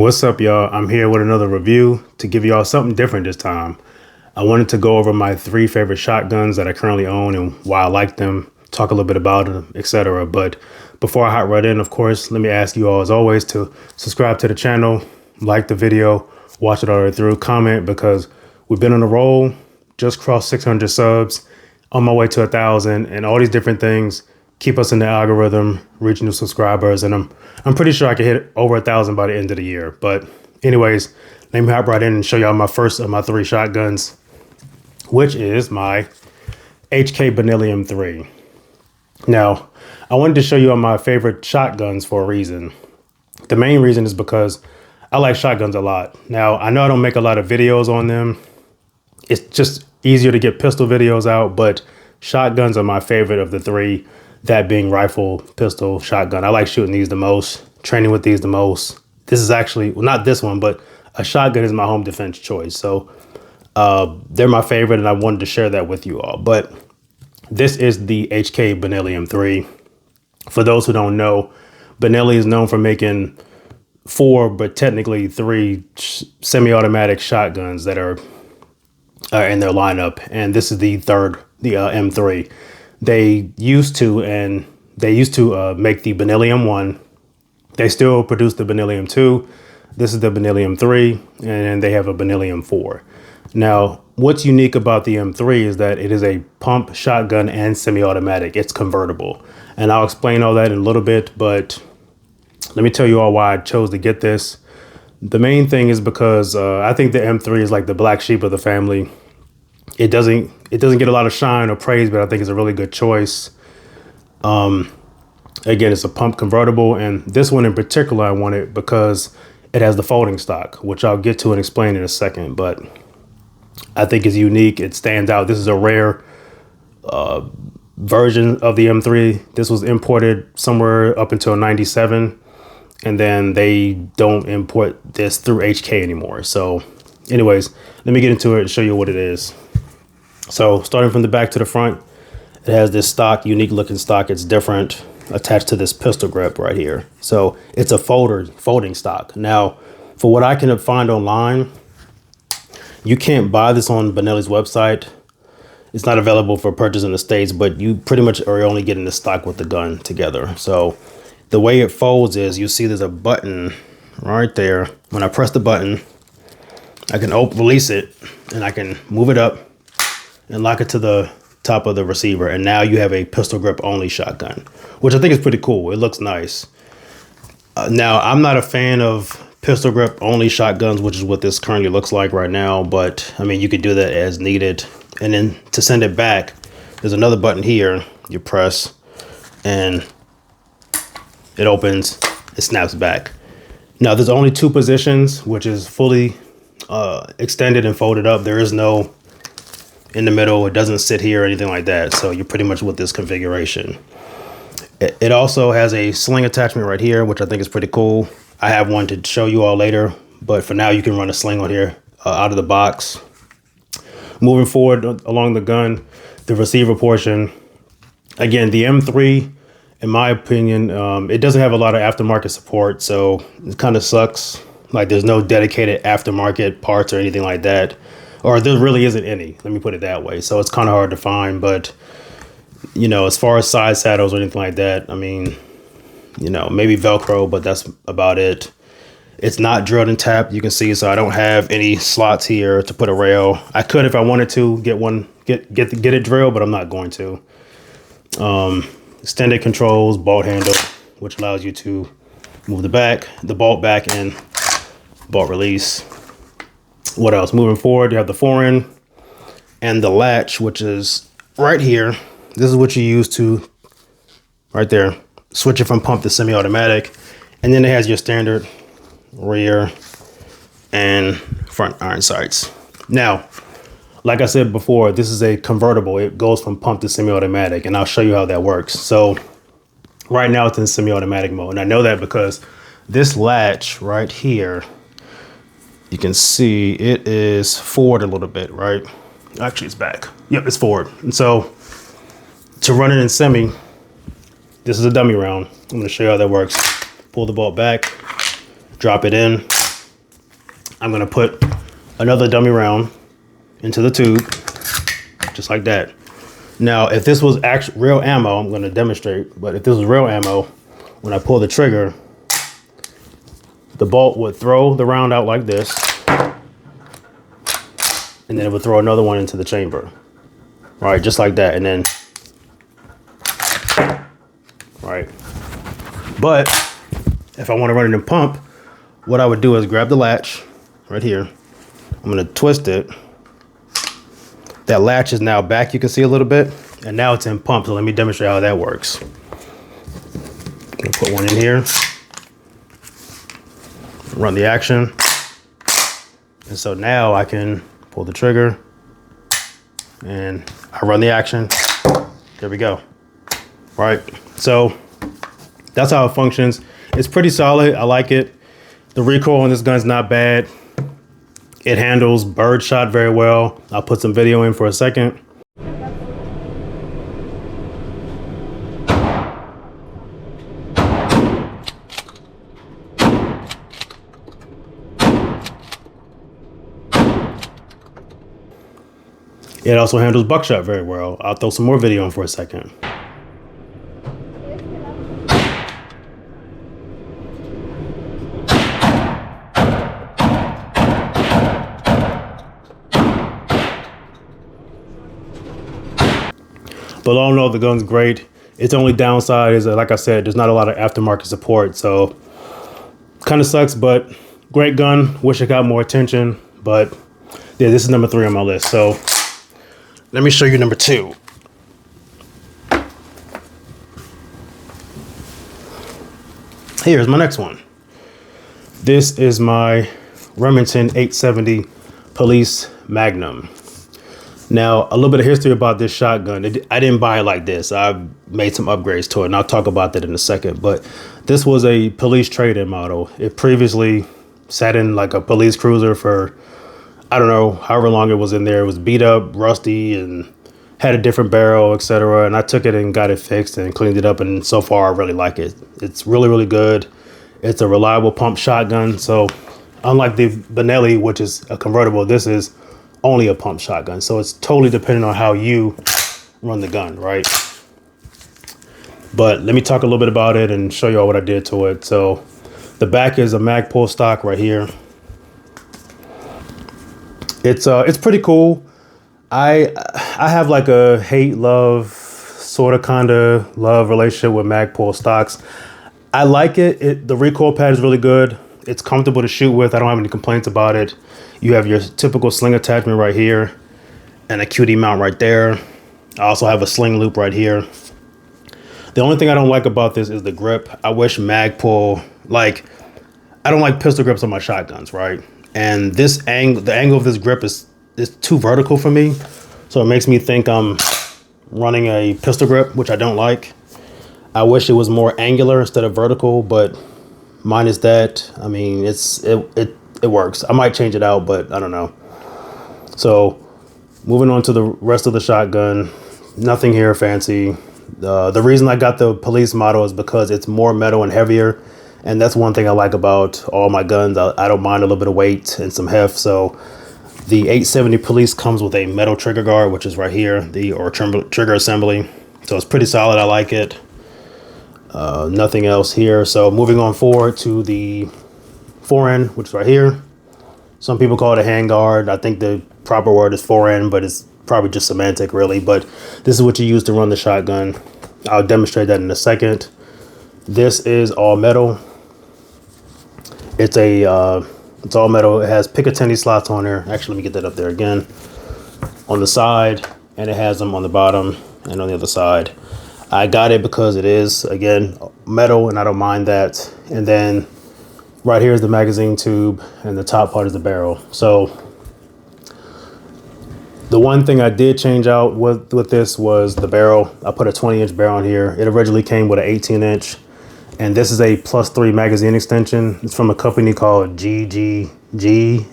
What's up, y'all? I'm here with another review to give y'all something different this time. I wanted to go over my 3 favorite shotguns that I currently own and why I like them, talk a little bit about them, etc. But before I hop right in, of course, let me ask you all, as always, to subscribe to the channel, like the video, watch it all the way through, comment, because we've been on a roll, just crossed 600 subs, on my way to 1,000, and all these different things keep us in the algorithm, reach new subscribers, and I'm pretty sure I can hit over 1,000 by the end of the year. But anyways, let me hop right in and show y'all my first of my 3 shotguns, which is my HK Benelli M3. Now, I wanted to show you all my favorite shotguns for a reason. The main reason is because I like shotguns a lot. Now, I know I don't make a lot of videos on them. It's just easier to get pistol videos out, but shotguns are my favorite of the 3. That being rifle, pistol, shotgun. I like shooting these the most, training with these the most. This is actually, well, not this one, but a shotgun is my home defense choice. So they're my favorite, and I wanted to share that with you all. But this is the HK Benelli M3. For those who don't know, Benelli is known for making 4, but technically 3 semi-automatic shotguns that are in their lineup. And this is the third, the M3. They used to make the Benelli M1. They still produce the Benelli M2. This is the Benelli M3, and they have a Benelli M4. Now, what's unique about the M3 is that it is a pump, shotgun, and semi-automatic. It's convertible. And I'll explain all that in a little bit, but let me tell you all why I chose to get this. The main thing is because I think the M3 is like the black sheep of the family. It doesn't get a lot of shine or praise, but I think it's a really good choice. Again, it's a pump convertible, and this one in particular I wanted because it has the folding stock, which I'll get to and explain in a second, but I think it's unique. It stands out. This is a rare version of the M3. This was imported somewhere up until 97, and then they don't import this through HK anymore. So anyways, let me get into it and show you what it is. So starting from the back to the front, it has this stock, unique looking stock. It's different, attached to this pistol grip right here. So it's a folding stock. Now, for what I can find online, you can't buy this on Benelli's website. It's not available for purchase in the States, but you pretty much are only getting the stock with the gun together. So the way it folds is, you see there's a button right there. When I press the button, I can release it, and I can move it up and lock it to the top of the receiver. And now you have a pistol grip only shotgun, which I think is pretty cool. It looks nice. Now, I'm not a fan of pistol grip only shotguns, which is what this currently looks like right now. But I mean, you could do that as needed. And then to send it back, there's another button here. You press and it opens, it snaps back. Now, there's only 2 positions, which is fully extended and folded up. There is no in the middle. It doesn't sit here or anything like that. So you're pretty much with this configuration. It also has a sling attachment right here, which I think is pretty cool. I have one to show you all later, but for now you can run a sling on here out of the box. Moving forward along the gun, the receiver portion. Again, the M3, in my opinion, it doesn't have a lot of aftermarket support, so it kind of sucks. Like, there's no dedicated aftermarket parts or anything like that. Or there really isn't any, let me put it that way. So it's kind of hard to find, but, you know, as far as side saddles or anything like that, I mean, you know, maybe Velcro, but that's about it. It's not drilled and tapped, you can see, so I don't have any slots here to put a rail. I could, if I wanted to, get it drilled, but I'm not going to. Extended controls, bolt handle, which allows you to move the bolt back and bolt release. What else? Moving forward, you have the fore-end and the latch, which is right here. This is what you use to, right there, switch it from pump to semi-automatic. And then it has your standard rear and front iron sights. Now, like I said before, this is a convertible. It goes from pump to semi-automatic, and I'll show you how that works. So right now it's in semi-automatic mode. And I know that because this latch right here, you can see it is forward a little bit, right? Actually, it's back. Yep, it's forward. And so to run it in semi, this is a dummy round. I'm gonna show you how that works. Pull the bolt back, drop it in, I'm gonna put another dummy round into the tube, just like that. Now, if this was actual real ammo, I'm gonna demonstrate, but if this was real ammo, when I pull the trigger, the bolt would throw the round out like this, and then it would throw another one into the chamber. Right, just like that, and then, right. But if I want to run it in pump, what I would do is grab the latch right here. I'm gonna twist it. That latch is now back, you can see a little bit, and now it's in pump, so let me demonstrate how that works. I'm gonna put one in here, run the action, and so now I can pull the trigger, and I run the action. There we go. Right, so that's how it functions. It's pretty solid, I like it. The recoil on this gun's not bad. It handles birdshot very well. I'll put some video in for a second. It also handles buckshot very well. I'll throw some more video in for a second. But all in all, the gun's great. Its only downside is that, like I said, there's not a lot of aftermarket support, so kind of sucks, but great gun. Wish it got more attention, but yeah, this is number 3 on my list. So let me show you number 2. Here's my next one. This is my Remington 870 Police Magnum. Now, a little bit of history about this shotgun. I didn't buy it like this. I made some upgrades to it, and I'll talk about that in a second. But this was a police trade-in model. It previously sat in like a police cruiser for, I don't know, however long it was in there. It was beat up, rusty, and had a different barrel, etc. And I took it and got it fixed and cleaned it up, and so far I really like it. It's really, really good. It's a reliable pump shotgun. So unlike the Benelli, which is a convertible, this is only a pump shotgun. So it's totally dependent on how you run the gun, right? But let me talk a little bit about it and show you all what I did to it. So the back is a Magpul stock right here. It's pretty cool. I have like a hate-love, sort of kind of love relationship with Magpul stocks. I like it. The recoil pad is really good. It's comfortable to shoot with. I don't have any complaints about it. You have your typical sling attachment right here and a QD mount right there. I also have a sling loop right here. The only thing I don't like about this is the grip. I wish Magpul, like, I don't like pistol grips on my shotguns, right? And this angle, the angle of this grip is too vertical for me. So it makes me think I'm running a pistol grip, which I don't like. I wish it was more angular instead of vertical, but minus that, I mean, it works. I might change it out, but I don't know. So moving on to the rest of the shotgun, nothing here fancy. The reason I got the police model is because it's more metal and heavier. And that's one thing I like about all my guns. I don't mind a little bit of weight and some heft. So the 870 police comes with a metal trigger guard, which is right here, or trigger assembly. So it's pretty solid. I like it. Nothing else here. So moving on forward to the forend, which is right here. Some people call it a handguard. I think the proper word is forend, but it's probably just semantic really. But this is what you use to run the shotgun. I'll demonstrate that in a second. This is all metal. It's all metal. It has Picatinny slots on there. Actually, let me get that up there again. On the side, and it has them on the bottom and on the other side. I got it because it is, again, metal, and I don't mind that. And then right here is the magazine tube, and the top part is the barrel. So the one thing I did change out with this was the barrel. I put a 20-inch barrel on here. It originally came with an 18-inch, and this is a +3 magazine extension. It's from a company called GGG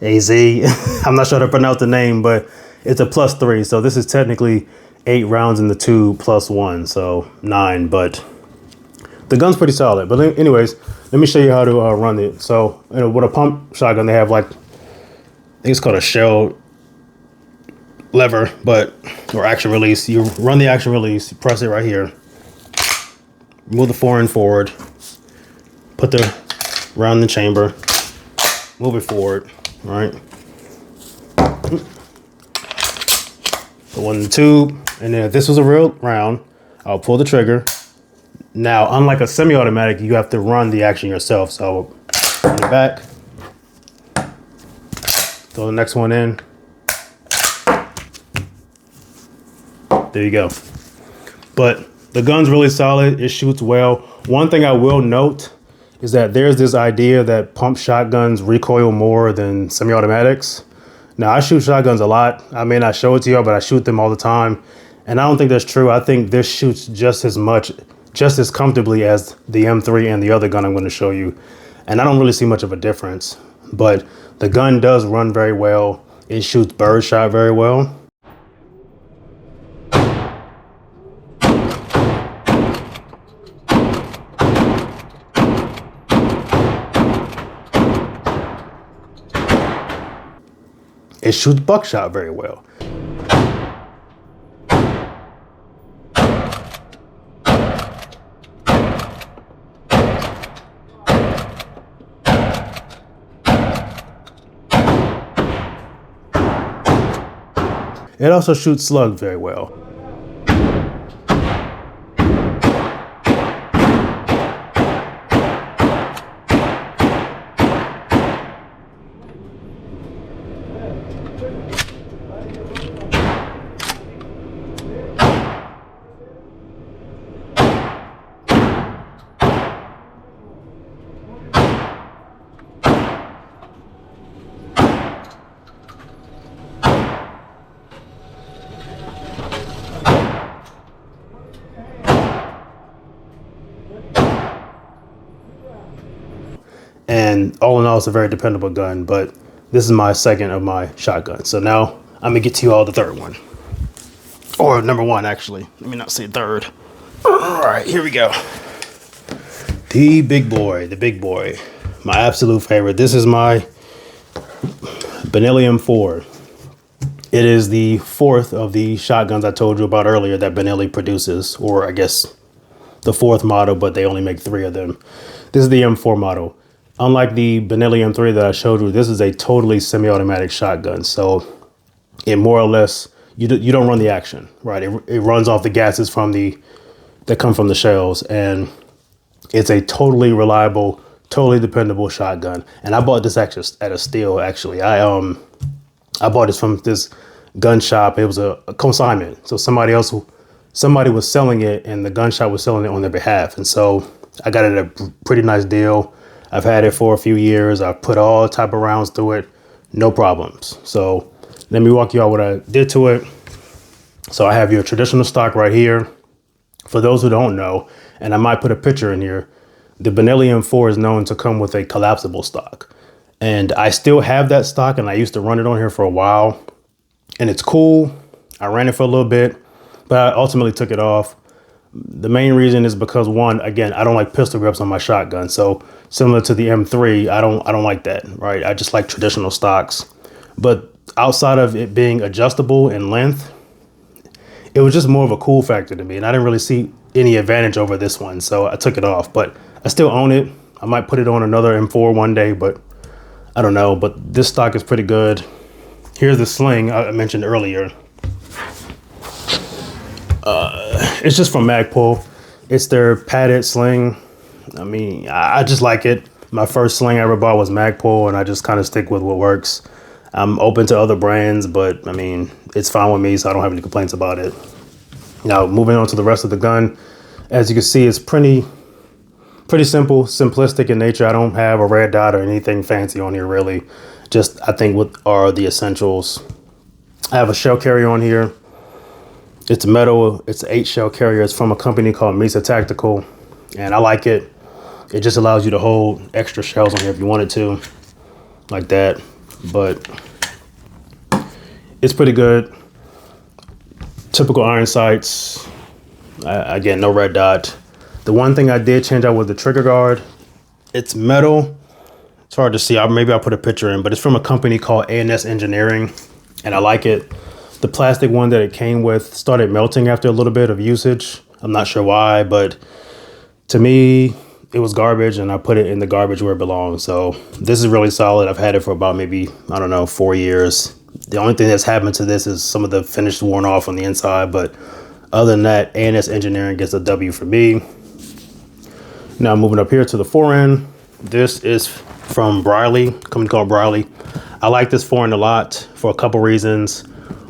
AZ. I'm not sure how to pronounce the name, but it's a +3. So this is technically 8 rounds in the tube +1, so 9. But the gun's pretty solid. But anyways, let me show you how to run it. So, you know, with a pump shotgun, they have like, I think it's called a shell lever, or action release. You run the action release, you press it right here, move the forend forward, put the round in the chamber, move it forward, right? Put one in the tube, and then if this was a real round, I'll pull the trigger. Now, unlike a semi-automatic, you have to run the action yourself. So, put it back, throw the next one in. There you go. But the gun's really solid. It shoots well. One thing I will note is that there's this idea that pump shotguns recoil more than semi-automatics. Now, I shoot shotguns a lot. I may not show it to you, but I shoot them all the time. And I don't think that's true. I think this shoots just as much, just as comfortably as the M3 and the other gun I'm going to show you. And I don't really see much of a difference. But the gun does run very well. It shoots birdshot very well. It shoots buckshot very well. It also shoots slugs very well. And all in all, it's a very dependable gun, but this is my second of my shotguns. So now I'm gonna get to you all the third one. Or number one, actually. Let me not say third. All right, here we go. The big boy, my absolute favorite. This is my Benelli M4. It is the fourth of the shotguns I told you about earlier that Benelli produces, or I guess the fourth model, but they only make 3 of them. This is the M4 model. Unlike the Benelli M3 that I showed you, this is a totally semi-automatic shotgun. So it more or less, you don't run the action, right? It runs off the gases that come from the shells, and it's a totally reliable, totally dependable shotgun. And I bought this actually at a steal. Actually, I bought this from this gun shop. It was a consignment, so somebody was selling it, and the gun shop was selling it on their behalf. And so I got it at a pretty nice deal. I've had it for a few years. I've put all type of rounds through it, no problems. So let me walk you out what I did to it. So I have your traditional stock right here. For those who don't know, and I might put a picture in here, the Benelli M4 is known to come with a collapsible stock. And I still have that stock, and I used to run it on here for a while. And it's cool. I ran it for a little bit, but I ultimately took it off. The main reason is because, one, again, I don't like pistol grips on my shotgun. So similar to the M3, I don't like that, right? I just like traditional stocks. But outside of it being adjustable in length, it was just more of a cool factor to me. And I didn't really see any advantage over this one. So I took it off, but I still own it. I might put it on another M4 one day, but I don't know. But this stock is pretty good. Here's the sling I mentioned earlier. It's just from Magpul. It's their padded sling. I mean, I just like it. My first sling I ever bought was Magpul, and I just kind of stick with what works. I'm open to other brands, but I mean, it's fine with me, so I don't have any complaints about it. Now, moving on to the rest of the gun. As you can see, it's pretty simple, simplistic in nature. I don't have a red dot or anything fancy on here, really. Just, I think, what are the essentials. I have a shell carrier on here. It's metal. It's an 8 shell carrier. It's from a company called Mesa Tactical, and I like it. It just allows you to hold extra shells on here if you wanted to, like that. But it's pretty good. Typical iron sights. Again, no red dot. The one thing I did change out was the trigger guard. It's metal. It's hard to see. Maybe I'll put a picture in, but it's from a company called A&S Engineering, and I like it. The plastic one that it came with started melting after a little bit of usage. I'm not sure why, but to me, it was garbage, and I put it in the garbage where it belongs. So this is really solid. I've had it for about maybe, I don't know, 4 years. The only thing that's happened to this is some of the finish worn off on the inside, but other than that, A&S Engineering gets a W for me. Now moving up here to the forend. This is from Briley, a company called Briley. I like this forend a lot for a couple reasons.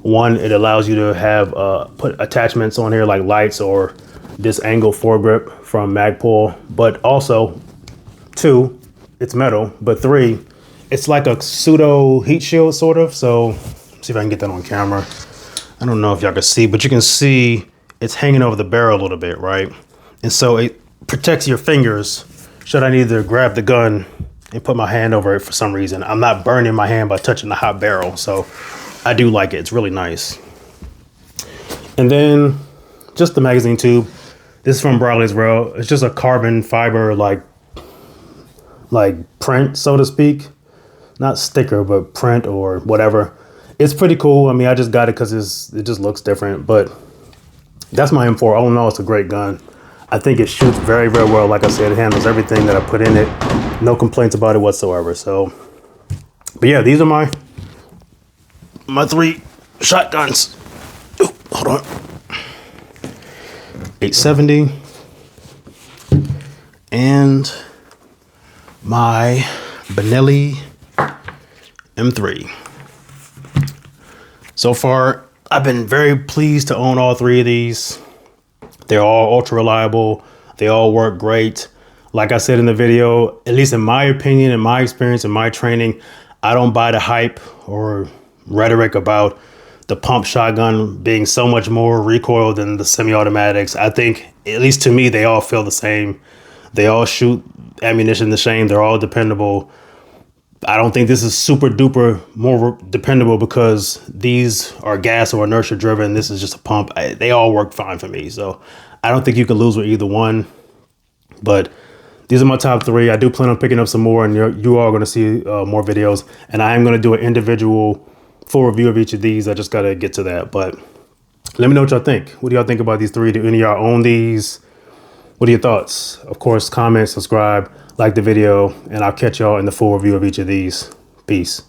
One, it allows you to have put attachments on here like lights or this angle foregrip from Magpul, but also 2, it's metal, but 3, it's like a pseudo heat shield sort of. So see if I can get that on camera. I don't know if y'all can see, but you can see it's hanging over the barrel a little bit, right? And so it protects your fingers should I need to grab the gun and put my hand over it for some reason. I'm not burning my hand by touching the hot barrel, so I do like it. It's really nice. And then just the magazine tube. This is from Briley as well. It's just a carbon fiber like print, so to speak. Not sticker, but print or whatever. It's pretty cool. I mean, I just got it because it just looks different, but that's my M4. All in all, it's a great gun. I think it shoots very, very well. Like I said, it handles everything that I put in it. No complaints about it whatsoever. So, but yeah, these are my 3 shotguns. Ooh, hold on. 870 and my Benelli M3. So far, I've been very pleased to own all 3 of these. They're all ultra reliable. They all work great. Like I said in the video, at least in my opinion, in my experience, in my training, I don't buy the hype or rhetoric about the pump shotgun being so much more recoil than the semi-automatics. I think, at least to me, they all feel the same. They all shoot ammunition the same. They're all dependable. I don't think this is super duper more dependable because these are gas or inertia driven. This is just a pump. They all work fine for me. So I don't think you can lose with either one. But these are my top 3. I do plan on picking up some more, and you are going to see more videos. And I am going to do an individual full review of each of these. I just got to get to that. But let me know what y'all think. What do y'all think about these 3? Do any of y'all own these? What are your thoughts? Of course, comment, subscribe, like the video, and I'll catch y'all in the full review of each of these. Peace.